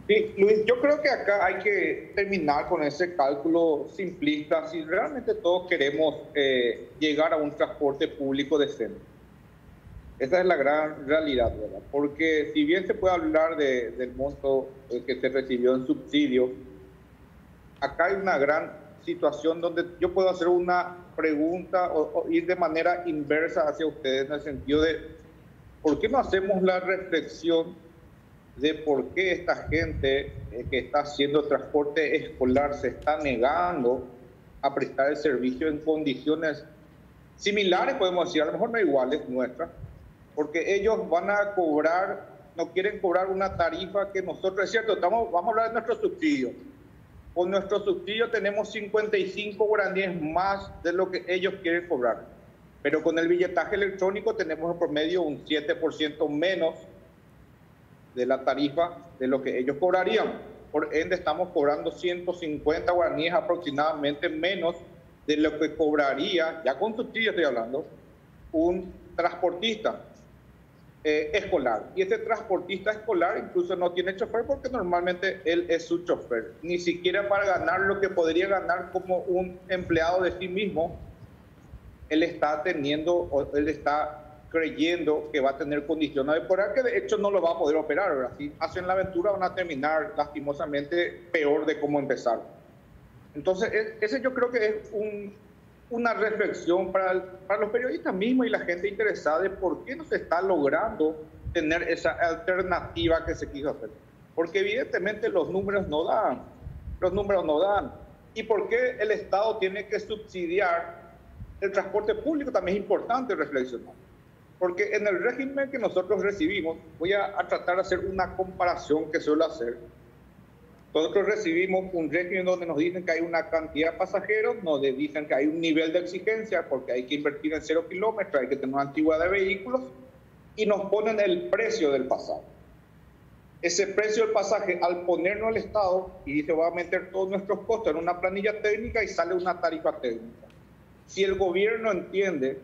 Sí, Luis, yo creo que acá hay que terminar con ese cálculo simplista. Si realmente todos queremos llegar a un transporte público decente. Esa es la gran realidad, ¿verdad? Porque si bien se puede hablar del monto que se recibió en subsidio, acá hay una gran situación donde yo puedo hacer una pregunta o ir de manera inversa hacia ustedes en el sentido de ¿por qué no hacemos la reflexión de por qué esta gente que está haciendo transporte escolar se está negando a prestar el servicio en condiciones similares, podemos decir, a lo mejor no iguales nuestras, porque ellos van a cobrar, no quieren cobrar una tarifa que nosotros, es cierto, vamos a hablar de nuestro subsidio. Con nuestro subsidio tenemos 55 guaraníes más de lo que ellos quieren cobrar, pero con el billetaje electrónico tenemos en promedio un 7% menos de la tarifa de lo que ellos cobrarían. Por ende, estamos cobrando 150 guaraníes aproximadamente menos de lo que cobraría, ya con subsidio estoy hablando, un transportista escolar. Y este transportista escolar incluso no tiene chofer porque normalmente él es su chofer. Ni siquiera para ganar lo que podría ganar como un empleado de sí mismo, él está teniendo, o él está creyendo que va a tener condiciones de operar, que de hecho no lo va a poder operar, ¿verdad? Si hacen la aventura van a terminar lastimosamente peor de cómo empezar. Entonces, ese yo creo que es una reflexión para los periodistas mismos y la gente interesada de por qué no se está logrando tener esa alternativa que se quiso hacer. Porque evidentemente los números no dan. ¿Y por qué el Estado tiene que subsidiar el transporte público? También es importante reflexionar. Porque en el régimen que nosotros recibimos, voy a tratar de hacer una comparación que suelo hacer. Nosotros recibimos un régimen donde nos dicen que hay una cantidad de pasajeros, nos dicen que hay un nivel de exigencia porque hay que invertir en 0 kilómetros, hay que tener una antigüedad de vehículos y nos ponen el precio del pasaje. Ese precio del pasaje, al ponernos el Estado, y dice, va a meter todos nuestros costos en una planilla técnica y sale una tarifa técnica. Si el gobierno entiende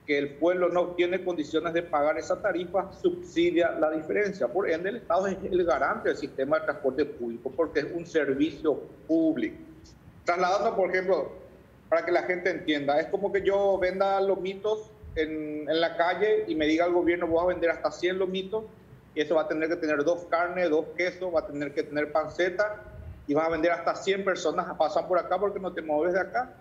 que el pueblo no tiene condiciones de pagar esa tarifa, subsidia la diferencia. Por ende, el Estado es el garante del sistema de transporte público, porque es un servicio público. Trasladando, por ejemplo, para que la gente entienda, es como que yo venda lomitos en la calle y me diga al gobierno, voy a vender hasta 100 lomitos, y eso va a tener que tener 2 carnes, 2 quesos, va a tener que tener panceta, y vas a vender hasta 100 personas, pasan por acá porque no te mueves de acá,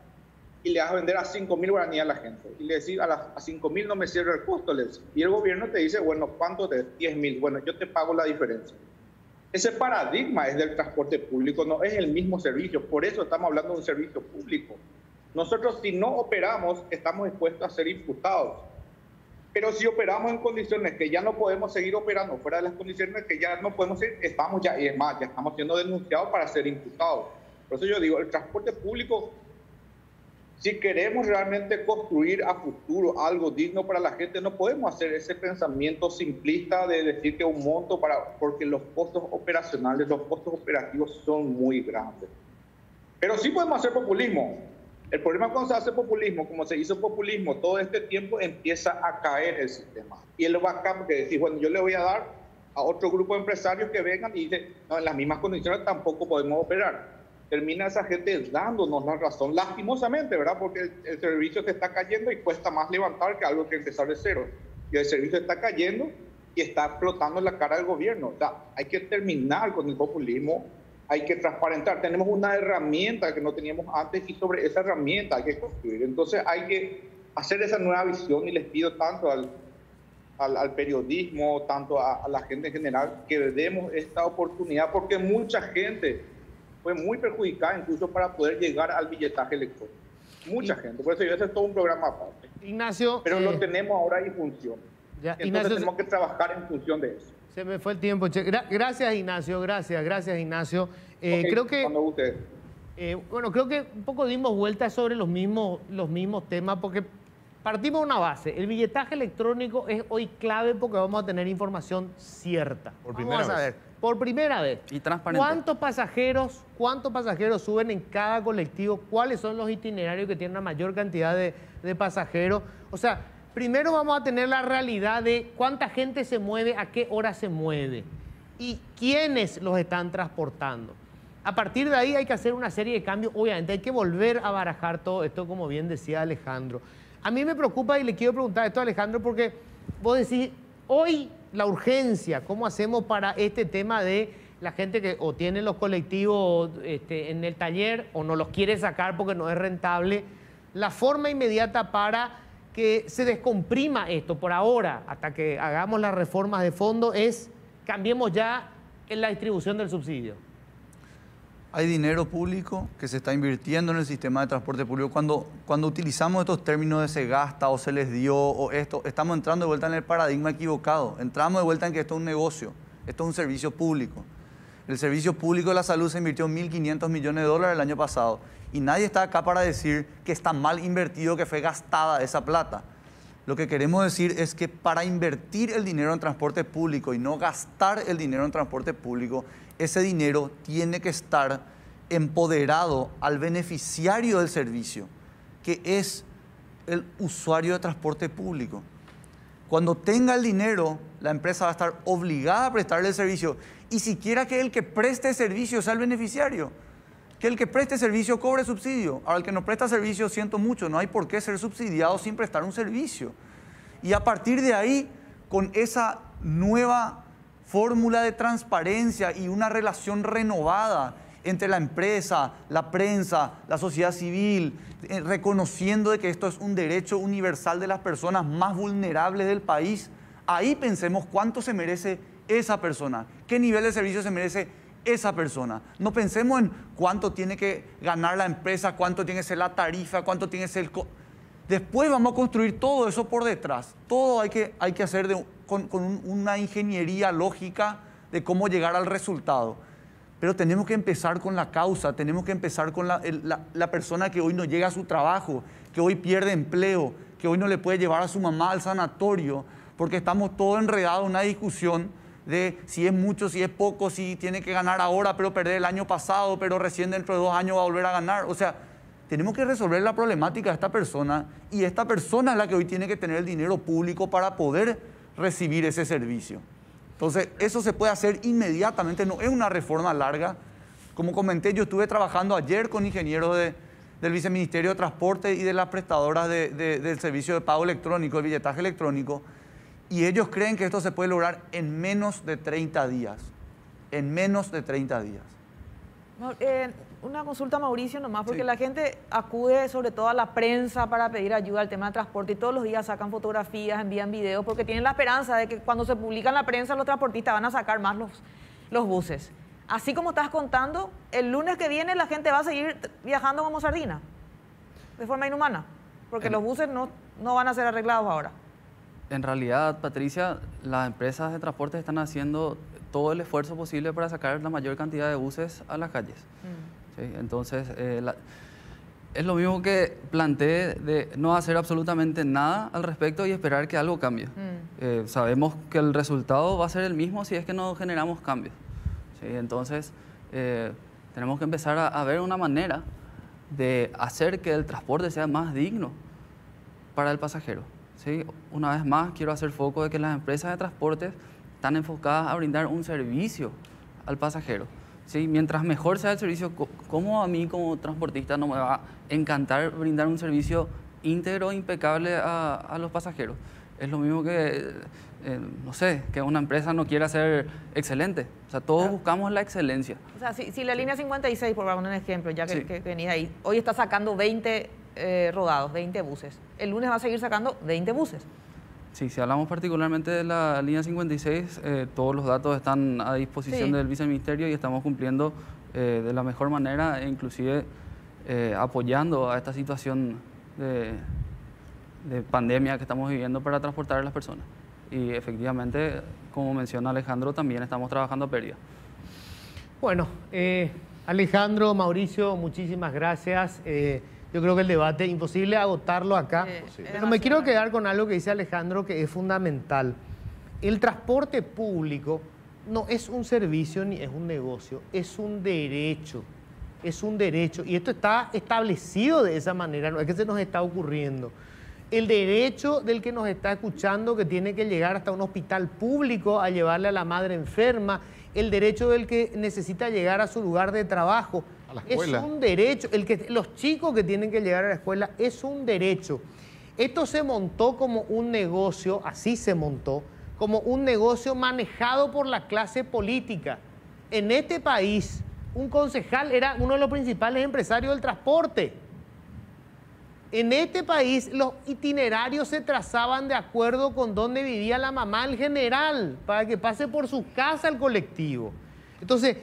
y le vas a vender a 5.000 guaraníes a la gente. Y le decís, a 5.000 no me cierra el costo. Y el gobierno te dice, bueno, ¿cuánto te? 10.000. Bueno, yo te pago la diferencia. Ese paradigma es del transporte público, no es el mismo servicio. Por eso estamos hablando de un servicio público. Nosotros, si no operamos, estamos expuestos a ser imputados. Pero si operamos en condiciones que ya no podemos seguir operando, fuera de las condiciones que ya no podemos seguir, estamos ya, y es más, ya estamos siendo denunciados para ser imputados. Por eso yo digo, el transporte público, si queremos realmente construir a futuro algo digno para la gente, no podemos hacer ese pensamiento simplista de decir que un monto porque los costos operacionales, los costos operativos son muy grandes. Pero sí podemos hacer populismo. El problema es cuando se hace populismo, como se hizo populismo todo este tiempo, empieza a caer el sistema. Y el backup, porque decís, bueno, yo le voy a dar a otro grupo de empresarios que vengan y dicen, no, en las mismas condiciones tampoco podemos operar. termina esa gente dándonos la razón, lastimosamente, ¿verdad? Porque el servicio se está cayendo y cuesta más levantar que algo que empezar de cero. Y el servicio está cayendo y está explotando en la cara del gobierno. O sea, hay que terminar con el populismo, hay que transparentar. Tenemos una herramienta que no teníamos antes y sobre esa herramienta hay que construir. Entonces hay que hacer esa nueva visión y les pido tanto al periodismo, tanto a la gente en general, que demos esta oportunidad porque mucha gente fue muy perjudicada incluso para poder llegar al billetaje electrónico. Mucha gente. Por eso yo, ese es todo un programa aparte.
Ignacio.
Pero lo tenemos ahora y funciona.
Ya,
Entonces
Ignacio,
tenemos que trabajar en función de eso.
Se me fue el tiempo. Gracias, Ignacio. Gracias, Ignacio.
Okay,
creo que...
cuando usted.
Bueno, creo que un poco dimos vueltas sobre los mismos temas porque partimos de una base. El billetaje electrónico es hoy clave porque vamos a tener información cierta.
Por primera
Vamos a
vez.
ver, por primera vez.
Y transparente.
¿Cuántos pasajeros suben en cada colectivo? ¿Cuáles son los itinerarios que tienen una mayor cantidad de pasajeros? O sea, primero vamos a tener la realidad de cuánta gente se mueve, a qué hora se mueve y quiénes los están transportando. A partir de ahí hay que hacer una serie de cambios. Obviamente hay que volver a barajar todo esto, como bien decía Alejandro. A mí me preocupa y le quiero preguntar esto a Alejandro porque vos decís, hoy la urgencia, ¿cómo hacemos para este tema de la gente que o tiene los colectivos en el taller o no los quiere sacar porque no es rentable? La forma inmediata para que se descomprima esto por ahora, hasta que hagamos las reformas de fondo, es cambiemos ya en la distribución del subsidio.
Hay dinero público que se está invirtiendo en el sistema de transporte público. Cuando utilizamos estos términos de se gasta o se les dio o esto, estamos entrando de vuelta en el paradigma equivocado. Entramos de vuelta en que esto es un negocio, esto es un servicio público. El servicio público de la salud se invirtió 1.500 millones de dólares el año pasado y nadie está acá para decir que está mal invertido, que fue gastada esa plata. Lo que queremos decir es que para invertir el dinero en transporte público y no gastar el dinero en transporte público, ese dinero tiene que estar empoderado al beneficiario del servicio, que es el usuario de transporte público. Cuando tenga el dinero, la empresa va a estar obligada a prestarle el servicio y siquiera que el que preste servicio sea el beneficiario, que el que preste servicio cobre subsidio. Ahora, el que no presta servicio, siento mucho, no hay por qué ser subsidiado sin prestar un servicio. Y a partir de ahí, con esa nueva fórmula de transparencia y una relación renovada entre la empresa, la prensa, la sociedad civil, reconociendo de que esto es un derecho universal de las personas más vulnerables del país, ahí pensemos cuánto se merece esa persona, qué nivel de servicio se merece esa persona. No pensemos en cuánto tiene que ganar la empresa, cuánto tiene que ser la tarifa, cuánto tiene que ser el... Después vamos a construir todo eso por detrás. Todo hay que hacer con una ingeniería lógica de cómo llegar al resultado. Pero tenemos que empezar con la causa, tenemos que empezar con la persona que hoy no llega a su trabajo, que hoy pierde empleo, que hoy no le puede llevar a su mamá al sanatorio, porque estamos todos enredados en una discusión de si es mucho, si es poco, si tiene que ganar ahora, pero perder el año pasado, pero recién dentro de 2 años va a volver a ganar. O sea, tenemos que resolver la problemática de esta persona y esta persona es la que hoy tiene que tener el dinero público para poder recibir ese servicio. Entonces, eso se puede hacer inmediatamente, no es una reforma larga. Como comenté, yo estuve trabajando ayer con ingenieros del Viceministerio de Transporte y de las prestadoras del servicio de pago electrónico, el billetaje electrónico, y ellos creen que esto se puede lograr en menos de 30 días. En menos de 30 días.
Una consulta, Mauricio, nomás, porque
Sí.
la gente acude sobre todo a la prensa para pedir ayuda al tema de transporte y todos los días sacan fotografías, envían videos, porque tienen la esperanza de que cuando se publica en la prensa los transportistas van a sacar más los buses. Así como estás contando, el lunes que viene la gente va a seguir viajando como sardina, de forma inhumana, porque los buses no van a ser arreglados ahora.
En realidad, Patricia, las empresas de transporte están haciendo todo el esfuerzo posible para sacar la mayor cantidad de buses a las calles. ¿Sí? Entonces, es lo mismo que planteé de no hacer absolutamente nada al respecto y esperar que algo cambie. Sabemos que el resultado va a ser el mismo si es que no generamos cambios. ¿Sí? Entonces, tenemos que empezar a ver una manera de hacer que el transporte sea más digno para el pasajero. ¿Sí? Una vez más, quiero hacer foco de que las empresas de transporte están enfocadas a brindar un servicio al pasajero. ¿sí? Mientras mejor sea el servicio, ¿cómo a mí como transportista no me va a encantar brindar un servicio íntegro, impecable a los pasajeros? Es lo mismo que, no sé, que una empresa no quiera ser excelente. O sea, todos buscamos la excelencia.
O sea, si la línea 56, por poner un ejemplo, ya
Sí.
que venís ahí, hoy está sacando 20 rodados, 20 buses. El lunes va a seguir sacando 20 buses.
Sí, si hablamos particularmente de la línea 56, todos los datos están a disposición
Sí.
del viceministerio y estamos cumpliendo de la mejor manera e inclusive apoyando a esta situación de pandemia que estamos viviendo para transportar a las personas. Y efectivamente, como menciona Alejandro, también estamos trabajando a pérdida.
Bueno, Alejandro, Mauricio, muchísimas gracias. Yo creo que el debate es imposible agotarlo acá. Pero me quiero quedar con algo que dice Alejandro que es fundamental. El transporte público no es un servicio ni es un negocio, es un derecho. Es un derecho. Y esto está establecido de esa manera, no es que se nos está ocurriendo. El derecho del que nos está escuchando, que tiene que llegar hasta un hospital público a llevarle a la madre enferma, el derecho del que necesita llegar a su lugar de trabajo,
a la
es
escuela.
un derecho. Los chicos que tienen que llegar a la escuela es un derecho. Esto se montó como un negocio, así se montó, como un negocio manejado por la clase política. En este país, un concejal era uno de los principales empresarios del transporte. En este país los itinerarios se trazaban de acuerdo con dónde vivía la mamá del general, para que pase por su casa el colectivo. Entonces,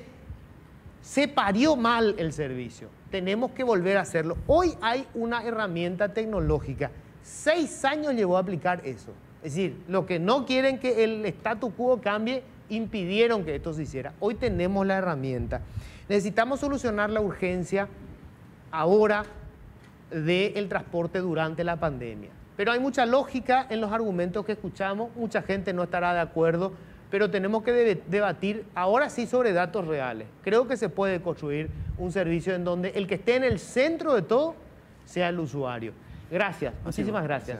se parió mal el servicio. Tenemos que volver a hacerlo. Hoy hay una herramienta tecnológica. 6 años llevó a aplicar eso. Es decir, lo que no quieren que el statu quo cambie, impidieron que esto se hiciera. Hoy tenemos la herramienta. Necesitamos solucionar la urgencia ahora del transporte durante la pandemia. Pero hay mucha lógica en los argumentos que escuchamos, mucha gente no estará de acuerdo, pero tenemos que debatir ahora sí sobre datos reales. Creo que se puede construir un servicio en donde el que esté en el centro de todo sea el usuario. Gracias, muchísimas gracias.